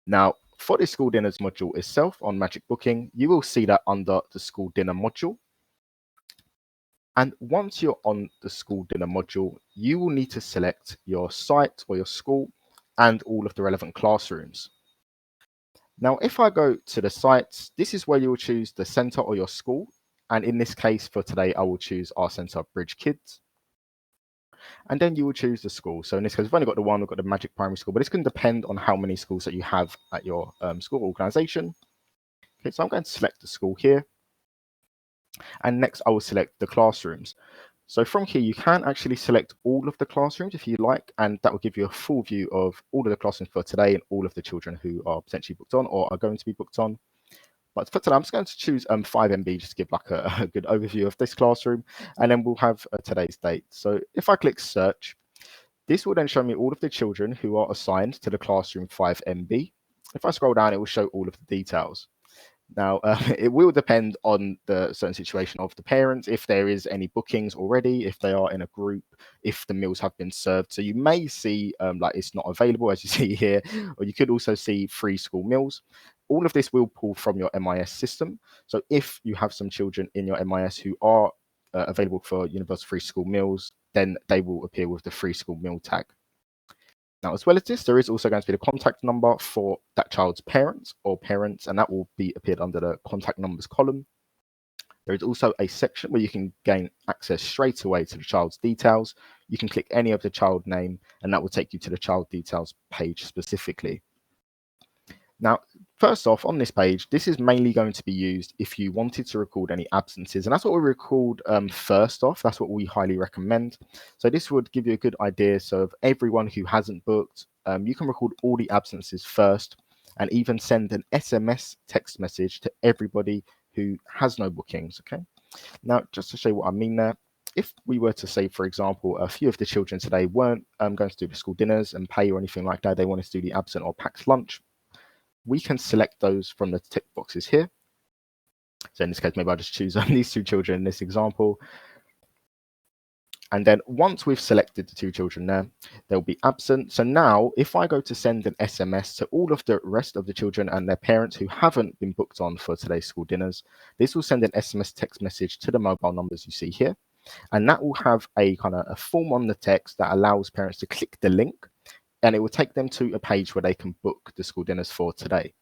Now, for the school dinners module itself on MagicBooking, you will see that under the school dinner module. And once you're on the school dinner module, you will need to select your site or your school and all of the relevant classrooms. Now, if I go to the sites, this is where you will choose the center or your school. And in this case, for today, I will choose our center, Bridge Kids. And then you will choose the school. So in this case, we've only got the one, we've got the Magic Primary School, but it's going to depend on how many schools that you have at your school organization. Okay, so I'm going to select the school here. And next, I will select the classrooms. So from here, you can actually select all of the classrooms if you like, and that will give you a full view of all of the classrooms for today and all of the children who are potentially booked on or are going to be booked on. But for today, I'm just going to choose 5 MB just to give like a good overview of this classroom, and then we'll have today's date. So if I click search, this will then show me all of the children who are assigned to the classroom 5 MB. If I scroll down, it will show all of the details. Now, it will depend on the certain situation of the parents, if there is any bookings already, if they are in a group, if the meals have been served. So you may see like it's not available, as you see here, or you could also see free school meals. All of this will pull from your MIS system. So if you have some children in your MIS who are available for universal free school meals, then they will appear with the free school meal tag. Now, as well as this, there is also going to be the contact number for that child's parents, and that will be appeared under the contact numbers column. There is also a section where you can gain access straight away to the child's details. You can click any of the child name, and that will take you to the child details page specifically. Now, first off, on this page, this is mainly going to be used if you wanted to record any absences, and that's what we record first off. That's what we highly recommend. So this would give you a good idea. So of everyone who hasn't booked, you can record all the absences first, and even send an SMS text message to everybody who has no bookings. Okay. Now, just to show you what I mean there, if we were to say, for example, a few of the children today weren't going to do the school dinners and pay or anything like that, they wanted to do the absent or packed lunch, we can select those from the tick boxes here. So in this case, maybe I'll just choose these two children in this example. And then once we've selected the two children there, they'll be absent. So now if I go to send an SMS to all of the rest of the children and their parents who haven't been booked on for today's school dinners, this will send an SMS text message to the mobile numbers you see here. And that will have a kind of a form on the text that allows parents to click the link, and it will take them to a page where they can book the school dinners for today.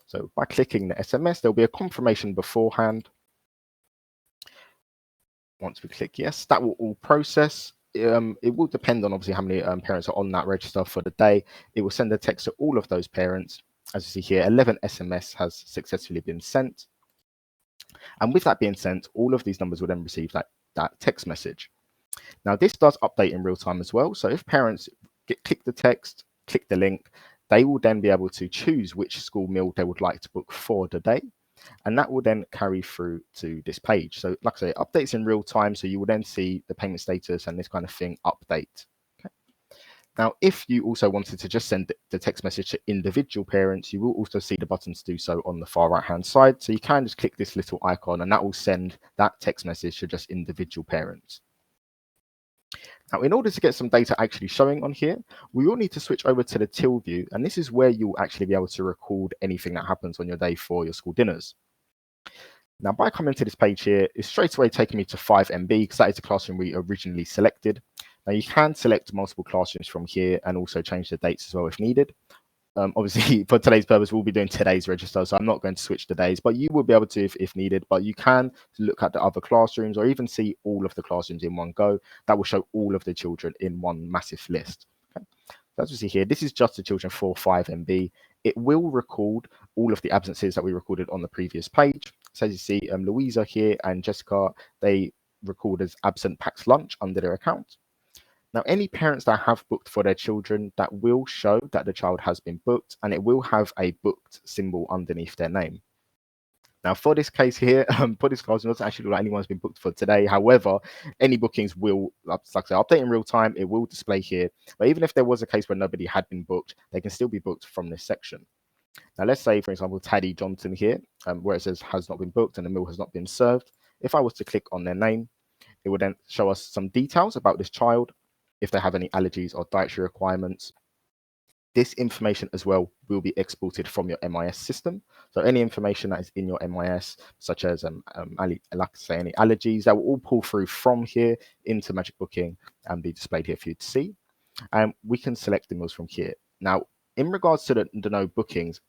So by clicking the SMS, there'll be a confirmation beforehand. Once we click yes, that will all process. It will depend on obviously how many parents are on that register for the day. It will send a text to all of those parents. As you see here, 11 SMS has successfully been sent. And with that being sent, all of these numbers will then receive that text message. Now, this does update in real time as well. So if parents click the text, click the link, they will then be able to choose which school meal they would like to book for the day. And that will then carry through to this page. So like I say, it updates in real time. So you will then see the payment status and this kind of thing update. Okay. Now, if you also wanted to just send the text message to individual parents, you will also see the button to do so on the far right-hand side. So you can just click this little icon and that will send that text message to just individual parents. Now, in order to get some data actually showing on here, we will need to switch over to the till view, and this is where you'll actually be able to record anything that happens on your day for your school dinners. Now, by coming to this page here, it's straight away taking me to 5 MB because that is the classroom we originally selected. Now, you can select multiple classrooms from here and also change the dates as well if needed. Obviously, for today's purpose, we'll be doing today's register, so I'm not going to switch the days, but you will be able to if needed. But you can look at the other classrooms or even see all of the classrooms in one go. That will show all of the children in one massive list. Okay. So as you see here, this is just the children for 5 MB. It will record all of the absences that we recorded on the previous page. So as you see, Louisa here and Jessica, they record as absent packed lunch under their account. Now, any parents that have booked for their children, that will show that the child has been booked, and it will have a booked symbol underneath their name. Now, for this case here, for this class, it doesn't actually look like anyone's been booked for today. However, any bookings will, like I say, update in real time. It will display here. But even if there was a case where nobody had been booked, they can still be booked from this section. Now, let's say, for example, Taddy Johnson here, where it says has not been booked and the meal has not been served. If I was to click on their name, it would then show us some details about this child, if they have any allergies or dietary requirements. This information as well will be exported from your MIS system. So any information that is in your MIS, such as like I say, any allergies, that will all pull through from here into MagicBooking and be displayed here for you to see. And we can select the meals from here. Now, in regards to the no bookings,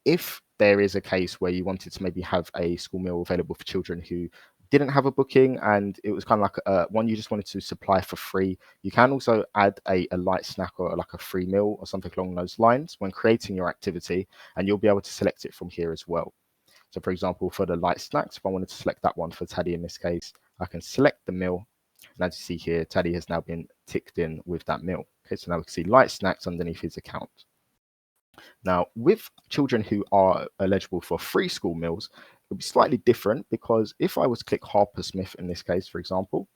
if there is a case where you wanted to maybe have a school meal available for children who didn't have a booking and it was kind of like one you just wanted to supply for free, you can also add a light snack or like a free meal or something along those lines when creating your activity, and you'll be able to select it from here as well. So for example, for the light snacks, if I wanted to select that one for Taddy in this case, I can select the meal. And as you see here, Taddy has now been ticked in with that meal. Okay, so now we can see light snacks underneath his account. Now, with children who are eligible for free school meals, it'll be slightly different, because if I was to click Harper Smith in this case, for example,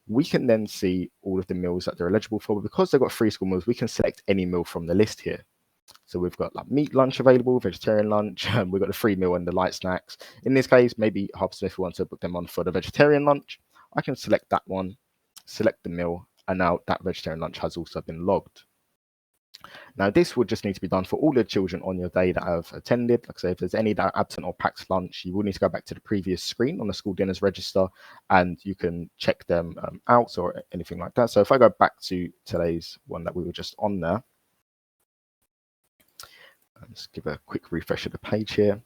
we can then see all of the meals that they're eligible for. But because they've got free school meals, we can select any meal from the list here. So we've got like meat lunch available, vegetarian lunch, we've got the free meal and the light snacks. In this case, maybe Harper Smith wants to book them on for the vegetarian lunch. I can select that one, select the meal, and now that vegetarian lunch has also been logged. Now, this would just need to be done for all the children on your day that have attended. Like I say, if there's any that are absent or packed lunch, you will need to go back to the previous screen on the school dinners register, and you can check them out or anything like that. So if I go back to today's one that we were just on there, let's give a quick refresh of the page here.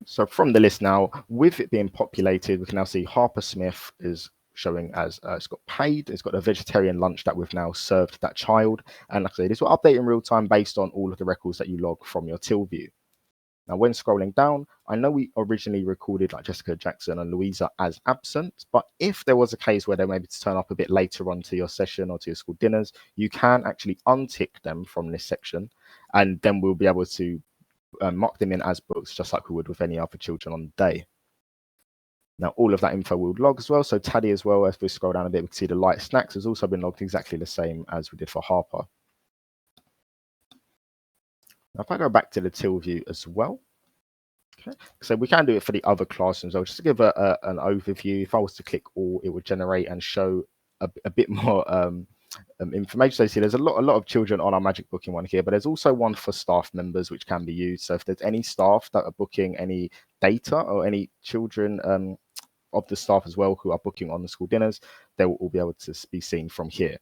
So from the list now, with it being populated, we can now see Harper Smith is showing as it's got paid, it's got a vegetarian lunch that we've now served that child. And like I say, this will update in real time based on all of the records that you log from your till view. Now, when scrolling down, I know we originally recorded like Jessica Jackson and Louisa as absent, but if there was a case where they maybe to turn up a bit later on to your session or to your school dinners, you can actually untick them from this section, and then we'll be able to mark them in as books, just like we would with any other children on the day. Now, all of that info will log as well. So Taddy as well, as we scroll down a bit, we can see the light snacks has also been logged exactly the same as we did for Harper. Now, if I go back to the till view as well, okay, so we can do it for the other classrooms. I'll just give an overview. If I was to click all, it would generate and show a bit more information. So you see there's a lot of children on our MagicBooking one here, but there's also one for staff members which can be used. So if there's any staff that are booking any data or any children of the staff as well who are booking on the school dinners, they will all be able to be seen from here.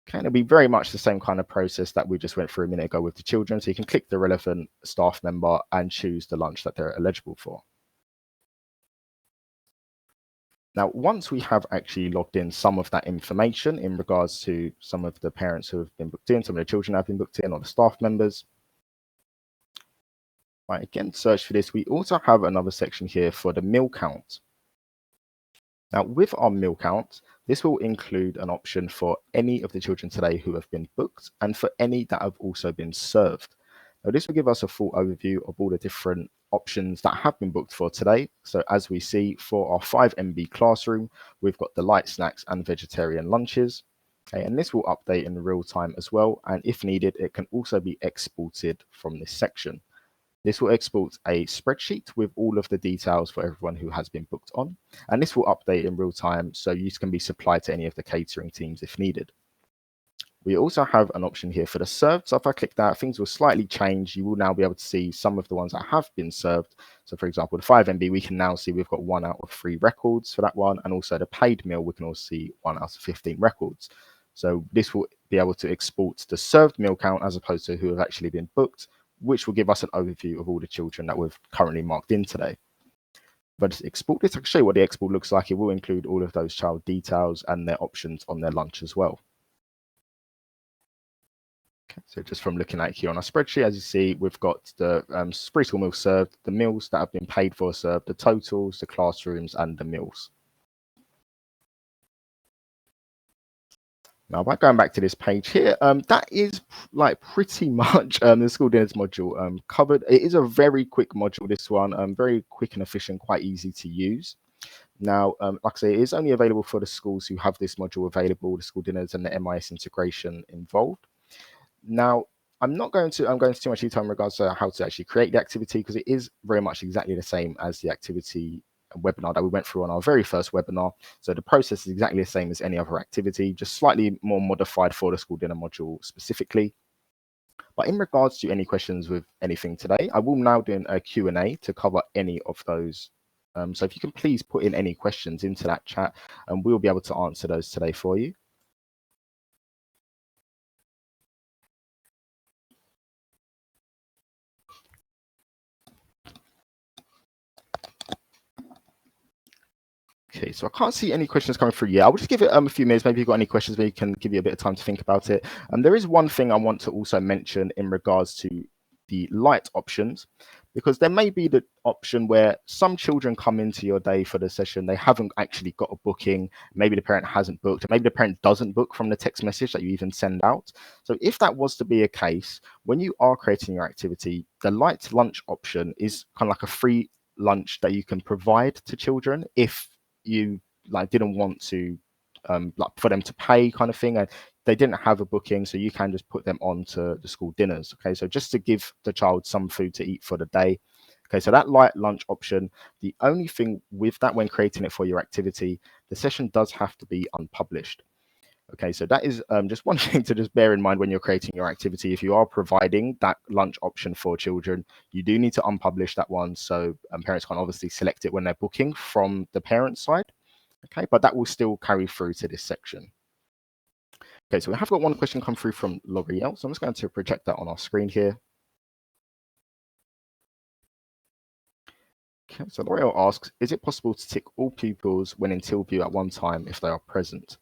Okay, and it'll be very much the same kind of process that we just went through a minute ago with the children. So you can click the relevant staff member and choose the lunch that they're eligible for. Now, once we have actually logged in some of that information in regards to some of the parents who have been booked in, some of the children have been booked in, or the staff members, right, again, search for this. We also have another section here for the meal count. Now, with our meal count, this will include an option for any of the children today who have been booked and for any that have also been served. Now, this will give us a full overview of all the different options that have been booked for today. So as we see for our 5 MB classroom, we've got the light snacks and vegetarian lunches. Okay, and this will update in real time as well. And if needed, it can also be exported from this section. This will export a spreadsheet with all of the details for everyone who has been booked on, and this will update in real time so you can be supplied to any of the catering teams if needed. We also have an option here for the served. So if I click that, things will slightly change. You will now be able to see some of the ones that have been served. So for example, the 5 MB, we can now see we've got 1 out of 3 records for that one. And also the paid meal, we can also see 1 out of 15 records. So this will be able to export the served meal count as opposed to who have actually been booked, which will give us an overview of all the children that we've currently marked in today. But export this, I can show you what the export looks like. It will include all of those child details and their options on their lunch as well. Okay, so just from looking at here on our spreadsheet, as you see, we've got the free school meals served, the meals that have been paid for served, the totals, the classrooms, and the meals. Now, by going back to this page here, that is like pretty much the school dinners module covered. It is a very quick module, this one, very quick and efficient, quite easy to use. Now, like I say, it is only available for the schools who have this module available, the school dinners and the MIS integration involved. Now, I'm going into too much detail in regards to how to actually create the activity, because it is very much exactly the same as the activity webinar that we went through on our very first webinar. So the process is exactly the same as any other activity, just slightly more modified for the school dinner module specifically. But in regards to any questions with anything today, I will now do a Q&A to cover any of those. So if you can please put in any questions into that chat, and we'll be able to answer those today for you. Okay, so I can't see any questions coming through yet. I will just give it a few minutes. Maybe you've got any questions, maybe you can give you a bit of time to think about it. There is one thing I want to also mention in regards to the light options, because there may be the option where some children come into your day for the session, they haven't actually got a booking, maybe the parent hasn't booked, maybe the parent doesn't book from the text message that you even send out. So if that was to be a case, when you are creating your activity, the light lunch option is kind of like a free lunch that you can provide to children if you didn't want to for them to pay kind of thing, and they didn't have a booking, so you can just put them on to the school dinners. Okay, so just to give the child some food to eat for the day. Okay, so that light lunch option, the only thing with that when creating it for your activity, the session does have to be unpublished. Okay, so that is just one thing to just bear in mind when you're creating your activity. If you are providing that lunch option for children, you do need to unpublish that one, so parents can obviously select it when they're booking from the parent side. Okay, but that will still carry through to this section. Okay, so we have got one question come through from L'Oreal, so I'm just going to project that on our screen here. Okay, so L'Oreal asks, is it possible to tick all pupils when in till view at one time if they are present?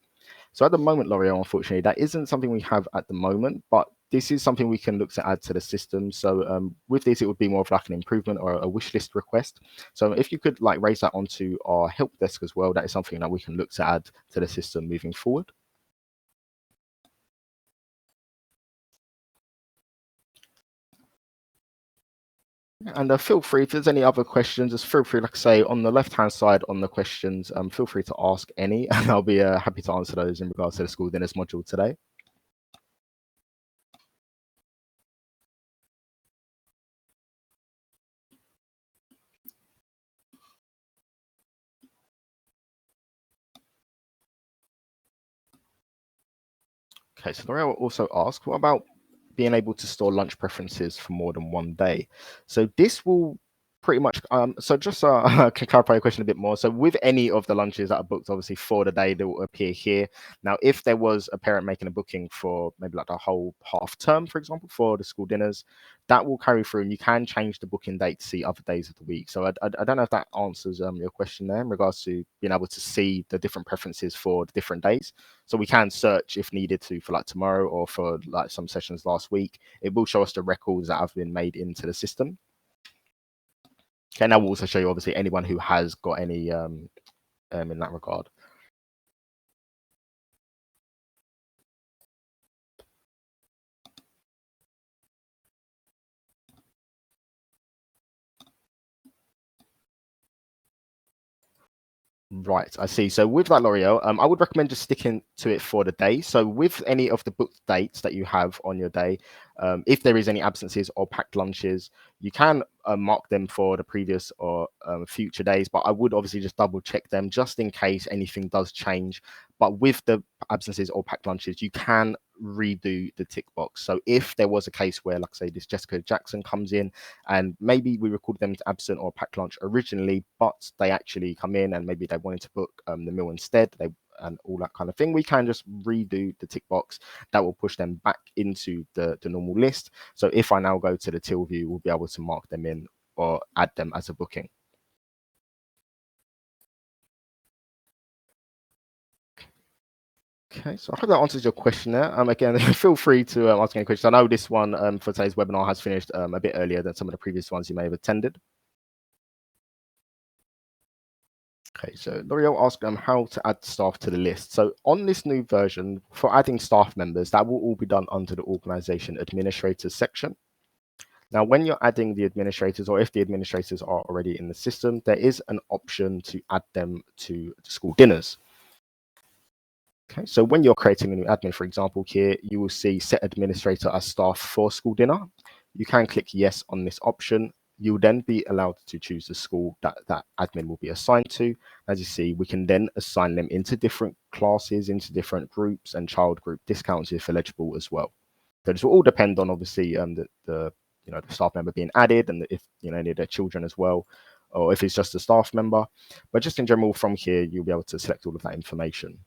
So at the moment, L'Oreal, unfortunately, that isn't something we have at the moment, but this is something we can look to add to the system. So with this, it would be more of like an improvement or a wish list request. So if you could raise that onto our help desk as well, that is something that we can look to add to the system moving forward. And feel free, if there's any other questions, just feel free, like I say, on the left-hand side on the questions, feel free to ask any, and I'll be happy to answer those in regards to the school dinners module today. Okay, so L'Oreal also asked, what about being able to store lunch preferences for more than one day? So this will pretty much, so just can clarify your question a bit more. So with any of the lunches that are booked, obviously for the day, they will appear here. Now, if there was a parent making a booking for maybe like the whole half term, for example, for the school dinners, that will carry through, and you can change the booking date to see other days of the week. So I don't know if that answers your question there in regards to being able to see the different preferences for the different days. So we can search if needed to for like tomorrow or for like some sessions last week. It will show us the records that have been made into the system. Okay, and that will also show you obviously anyone who has got any in that regard. Right, I see. So with that, L'Oreal, I would recommend just sticking to it for the day. So with any of the booked dates that you have on your day, if there is any absences or packed lunches, you can mark them for the previous or future days. But I would obviously just double check them just in case anything does change. But with the absences or packed lunches, you can redo the tick box. So if there was a case where, like I say, this Jessica Jackson comes in and maybe we recorded them to absent or packed lunch originally, but they actually come in and maybe they wanted to book the meal instead, and all that kind of thing, we can just redo the tick box. That will push them back into the normal list. So if I now go to the till view, we'll be able to mark them in or add them as a booking. Okay, so I hope that answers your question there. Again, feel free to ask any questions. I know this one for today's webinar has finished a bit earlier than some of the previous ones you may have attended. Okay, so L'Oreal asked how to add staff to the list. So on this new version, for adding staff members, that will all be done under the organization administrators section. Now, when you're adding the administrators, or if the administrators are already in the system, there is an option to add them to the school dinners. Okay, so when you're creating a new admin, for example, here, you will see set administrator as staff for school dinner. You can click yes on this option. You'll then be allowed to choose the school that that admin will be assigned to. As you see, we can then assign them into different classes, into different groups, and child group discounts if eligible as well. So this will all depend on obviously the the staff member being added, and if any of their children as well, or if it's just a staff member. But just in general, from here you'll be able to select all of that information.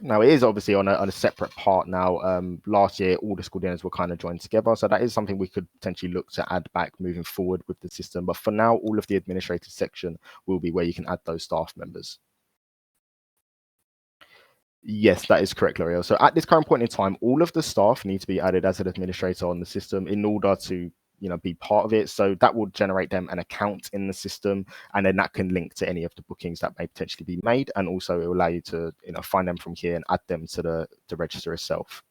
Now it is obviously on a separate part now. Last year, all the school dinners were kind of joined together, so that is something we could potentially look to add back moving forward with the system. But for now, all of the administrative section will be where you can add those staff members. Yes, that is correct, L'Oreal. So at this current point in time, all of the staff need to be added as an administrator on the system in order to be part of it. So that will generate them an account in the system, and then that can link to any of the bookings that may potentially be made, and also it will allow you to find them from here and add them to the register itself.